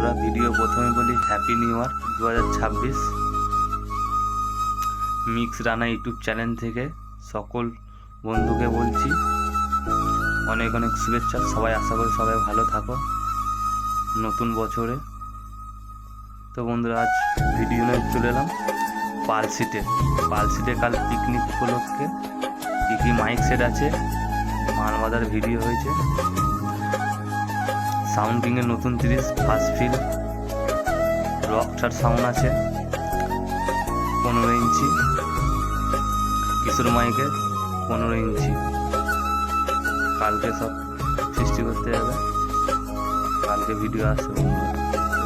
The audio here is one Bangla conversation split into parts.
বন্ধুরা, ভিডিও প্রথমে বলি happy new year 2026। Mix Rana YouTube channel থেকে সকল বন্ধুকে বলছি অনেক অনেক শুভেচ্ছা। সবাই আশা করি সবাই ভালো থাকো নতুন বছরে। তো বন্ধুরা, আজ ভিডিও নিয়ে চলে এলাম পালসিটে কাল পিকনিক উপলক্ষে কী কী মাইক সেট আছে, মাল বাঁধার ভিডিও হয়েছে। সাউন্ড কিংয়ের নতুন 30 ফার্স্ট ফিল রকস্টার সাউন্ড আছে 15 ইঞ্চি, কিশোর মাইকের 15 ইঞ্চি। কালকে সব সৃষ্টি করতে যাবে, কালকে ভিডিও আসবে।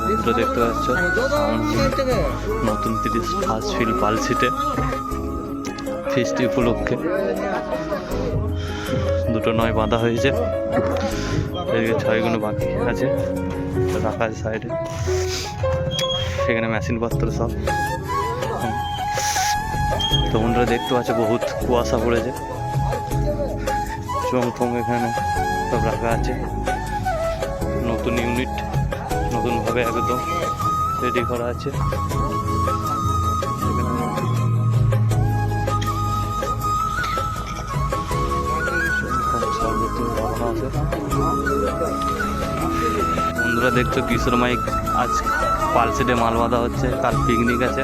বন্ধুরা দেখতে পাচ্ছ সাউন্ড নতুন 30 ফার্স্ট ফিল পালসিটে ফিস্টি উপলক্ষে দুটো নয় বাঁধা হয়েছে। এদিকে 6 গুণ বাকি আছে রাখা আছে সাইডে। সেখানে মেশিনপত্র সব। তো বন্ধুরা দেখতে পাচ্ছে বহুত কুয়াশা পড়েছে, চমথম এখানে সব রাখা আছে। নতুন ইউনিট নতুনভাবে একদম রেডি করা আছে। বন্ধুরা দেখছো কিশোর মাইক আজ পালসিটে মাল বাঁধা হচ্ছে, কাল পিকনিক আছে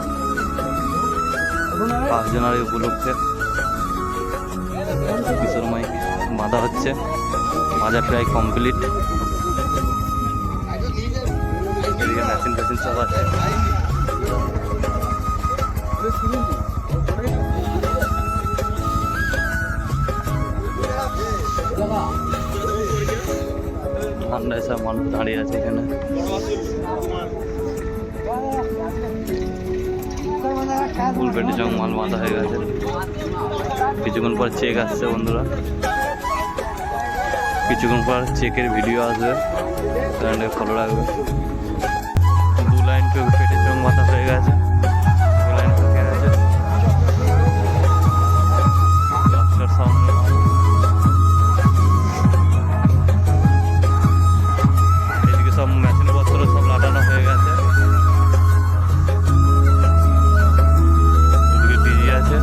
5 জানুয়ারি উপলক্ষে। কিশোর মাইক বাঁধা হচ্ছে, বাঁধা প্রায় কমপ্লিট। এদিকে মেশিন টেশিন সব আছে। ঠান্ডায় সব মানুষ দাঁড়িয়ে আছে এখানে। ফুল পেটে জং মাল বাঁধা হয়ে গেছে। কিছুক্ষণ পর চেক আসছে বন্ধুরা, কিছুক্ষণ পর চেকের ভিডিও আসবে, চ্যানেলে ফলো রাখবে। 2 লাইন পেটে জং বাঁধা হয়ে গেছে, 2 লাইন ঢুকে গেছে। সাউন্ড সব মেশিনপত্র সব লাগানো হয়ে গেছে। ওদিকে ডিজি আছে।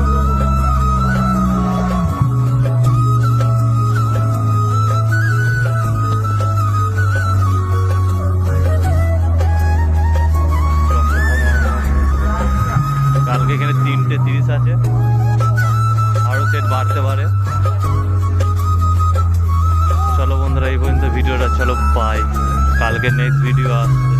কালকে এখানে 3টে 30 আছে, আরও সেট বাড়তে পারে। চলো বন্ধুরা, এই পর্যন্ত ভিডিওটা, চলো বাই। কালকে নেক্সট ভিডিও আসবে।